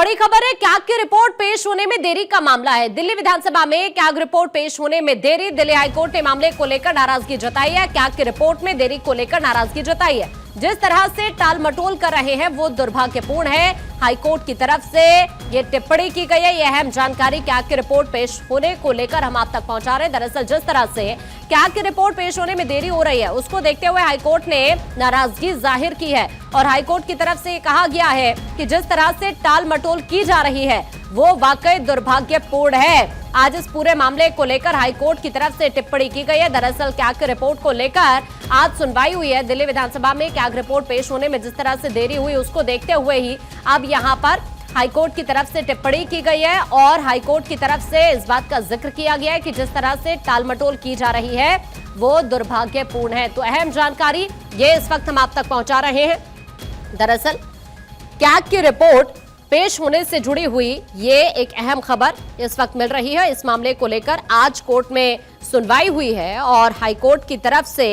बड़ी खबर है, कैग की रिपोर्ट पेश होने में देरी का मामला है। दिल्ली विधानसभा में कैग रिपोर्ट पेश होने में देरी। दिल्ली हाईकोर्ट ने मामले को लेकर नाराजगी जताई है। कैग की रिपोर्ट में देरी को लेकर नाराजगी जताई है। जिस तरह से टाल मटोल कर रहे हैं वो दुर्भाग्यपूर्ण है। हाईकोर्ट की तरफ से ये टिप्पणी की गई है। यह अहम जानकारी कैग की रिपोर्ट पेश होने को लेकर हम आप तक पहुंचा रहे हैं। दरअसल जिस तरह से कैग की रिपोर्ट पेश होने में देरी हो रही है उसको देखते हुए हाईकोर्ट ने नाराजगी जाहिर की है और हाईकोर्ट की तरफ से कहा गया है कि जिस तरह से टाल मटोल की जा रही है वो वाकई दुर्भाग्यपूर्ण है। आज इस पूरे मामले को लेकर हाईकोर्ट की तरफ से टिप्पणी की गई है। दरअसल कैग की रिपोर्ट को लेकर आज सुनवाई हुई है दिल्ली विधानसभा में। कैग रिपोर्ट पेश होने में जिस तरह से देरी हुई उसको देखते हुए ही अब यहां पर हाईकोर्ट की तरफ से टिप्पणी की गई है और हाईकोर्ट की तरफ से इस बात का जिक्र किया गया है कि जिस तरह से टालमटोल की जा रही है वो दुर्भाग्यपूर्ण है। तो अहम जानकारी ये इस वक्त हम आप तक पहुंचा रहे हैं। दरअसल कैग की रिपोर्ट पेश होने से जुड़ी हुई ये एक अहम खबर इस वक्त मिल रही है। इस मामले को लेकर आज कोर्ट में सुनवाई हुई है और हाईकोर्ट की तरफ से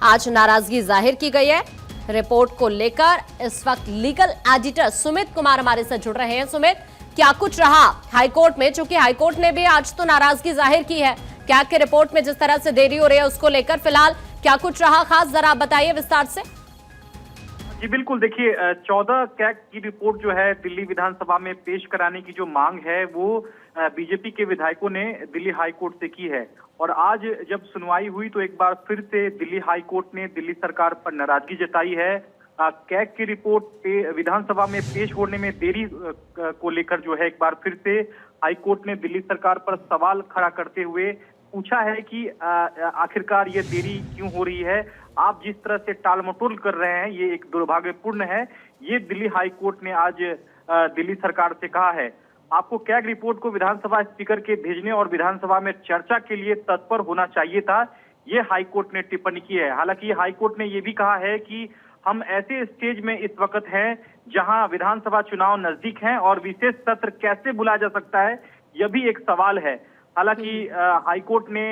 आज नाराजगी जाहिर की गई है। रिपोर्ट को लेकर इस वक्त लीगल एडिटर सुमित कुमार हमारे साथ जुड़ रहे हैं। सुमित, क्या कुछ रहा हाईकोर्ट में, चूंकि हाईकोर्ट ने भी आज तो नाराजगी जाहिर की है कैग की रिपोर्ट में जिस तरह से देरी हो रही है उसको लेकर, फिलहाल क्या कुछ रहा खास, जरा आप बताइए विस्तार से। जी बिल्कुल, देखिए 14 कैग की रिपोर्ट जो है दिल्ली विधानसभा में पेश कराने की जो मांग है वो बीजेपी के विधायकों ने दिल्ली हाईकोर्ट से की है और आज जब सुनवाई हुई तो एक बार फिर से दिल्ली हाईकोर्ट ने दिल्ली सरकार पर नाराजगी जताई है। कैग की रिपोर्ट विधानसभा में पेश होने में देरी को लेकर जो है एक बार फिर से हाईकोर्ट ने दिल्ली सरकार पर सवाल खड़ा करते हुए पूछा है कि आखिरकार ये देरी क्यों हो रही है। आप जिस तरह से टालमटोल कर रहे हैं ये एक दुर्भाग्यपूर्ण है। ये दिल्ली हाईकोर्ट ने आज दिल्ली सरकार से कहा है। आपको कैग रिपोर्ट को विधानसभा स्पीकर के भेजने और विधानसभा में चर्चा के लिए तत्पर होना चाहिए था, ये हाईकोर्ट ने टिप्पणी की है। हालांकि हाईकोर्ट ने ये भी कहा है कि हम ऐसे स्टेज में इस वक्त हैं जहां विधानसभा चुनाव नजदीक हैं और विशेष सत्र कैसे बुलाया जा सकता है यह भी एक सवाल है। हालांकि हाईकोर्ट ने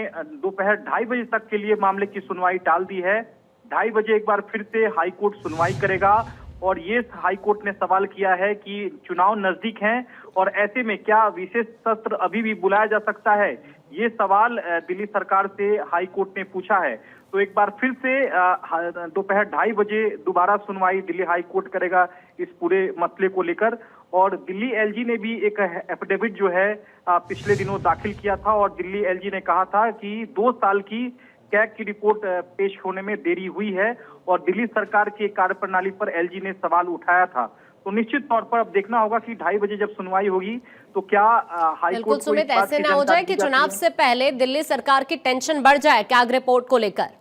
दोपहर 2:30 बजे तक के लिए मामले की सुनवाई टाल दी है। 2:30 बजे एक बार फिर से हाईकोर्ट सुनवाई करेगा और ये हाईकोर्ट ने सवाल किया है कि चुनाव नजदीक हैं और ऐसे में क्या विशेष सत्र अभी भी बुलाया जा सकता है, ये सवाल दिल्ली सरकार से हाईकोर्ट ने पूछा है। तो एक बार फिर से दोपहर 2:30 बजे दोबारा सुनवाई दिल्ली हाईकोर्ट करेगा इस पूरे मसले को लेकर। और दिल्ली एलजी ने भी एक एफिडेविट जो है पिछले दिनों दाखिल किया था और दिल्ली एलजी ने कहा था कि 2 साल की कैग की रिपोर्ट पेश होने में देरी हुई है और दिल्ली सरकार की कार्यप्रणाली पर एलजी ने सवाल उठाया था। तो निश्चित तौर पर अब देखना होगा कि 2:30 बजे जब सुनवाई होगी तो क्या हाईकोर्ट को सुमित ऐसे ना हो जाए कि चुनाव से पहले दिल्ली सरकार की टेंशन बढ़ जाए कैग रिपोर्ट को लेकर।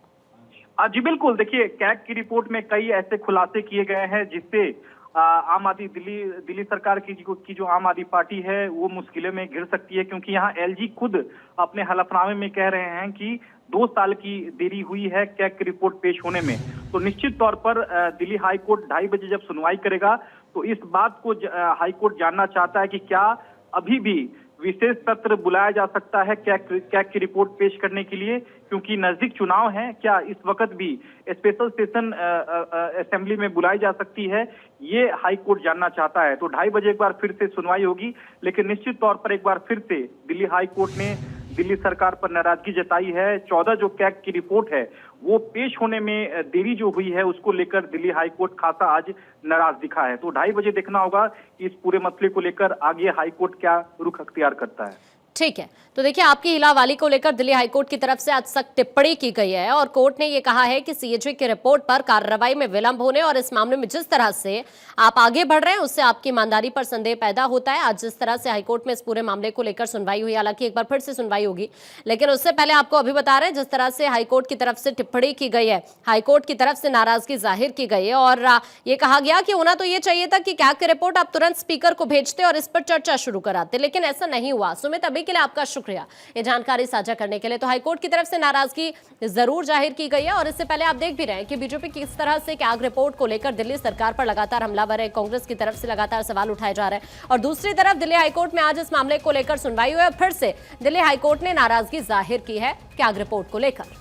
जी बिल्कुल, देखिए कैग की रिपोर्ट में कई ऐसे खुलासे किए गए हैं जिससे आम आदमी दिल्ली सरकार की जो आम आदमी पार्टी है वो मुश्किलों में घिर सकती है, क्योंकि यहाँ एलजी खुद अपने हलफनामे में कह रहे हैं कि 2 साल की देरी हुई है कैग की रिपोर्ट पेश होने में। तो निश्चित तौर पर दिल्ली हाईकोर्ट 2:30 बजे जब सुनवाई करेगा तो इस बात को हाईकोर्ट जानना चाहता है कि क्या अभी भी विशेष सत्र बुलाया जा सकता है कैग की रिपोर्ट पेश करने के लिए, क्योंकि नजदीक चुनाव है। क्या इस वक्त भी स्पेशल सेशन असेंबली में बुलाई जा सकती है, ये हाईकोर्ट जानना चाहता है। तो 2:30 बजे एक बार फिर से सुनवाई होगी, लेकिन निश्चित तौर पर एक बार फिर से दिल्ली हाईकोर्ट ने दिल्ली सरकार पर नाराजगी जताई है। 14 जो कैग की रिपोर्ट है वो पेश होने में देरी जो हुई है उसको लेकर दिल्ली हाईकोर्ट खासा आज नाराज दिखा है। तो 2:30 बजे देखना होगा कि इस पूरे मसले को लेकर आगे हाईकोर्ट क्या रुख अख्तियार करता है। ठीक है, तो देखिए आपकी हिलावाली को लेकर दिल्ली हाईकोर्ट की तरफ से आज सख्त टिप्पणी की गई है और कोर्ट ने यह कहा है कि सीएजी की रिपोर्ट पर कार्रवाई में विलंब होने और इस मामले में जिस तरह से आप आगे बढ़ रहे हैं उससे आपकी ईमानदारी पर संदेह पैदा होता है। आज जिस तरह से हाईकोर्ट में इस पूरे मामले को लेकर सुनवाई हुई, हालांकि एक बार फिर से सुनवाई होगी, लेकिन उससे पहले आपको अभी बता रहे हैं जिस तरह से हाईकोर्ट की तरफ से टिप्पणी की गई है, हाईकोर्ट की तरफ से नाराजगी जाहिर की गई है और ये कहा गया कि होना तो ये चाहिए था कि कैग की रिपोर्ट आप तुरंत स्पीकर को भेजते और इस पर चर्चा शुरू कराते, लेकिन ऐसा नहीं हुआ। सुमित, अभी के लिए आपका शुक्रिया ये जानकारी साझा करने के लिए। तो हाईकोर्ट की तरफ से नाराजगी जरूर जाहिर की गई है और इससे पहले आप देख भी रहे हैं कि बीजेपी किस तरह से कैग रिपोर्ट को लेकर दिल्ली सरकार पर लगातार हमलावर है। कांग्रेस की तरफ से लगातार सवाल उठाए जा रहे हैं और दूसरी तरफ दिल्ली हाईकोर्ट में आज इस मामले को लेकर सुनवाई हुई है। फिर से दिल्ली हाईकोर्ट ने नाराजगी जाहिर की है कैग रिपोर्ट को लेकर।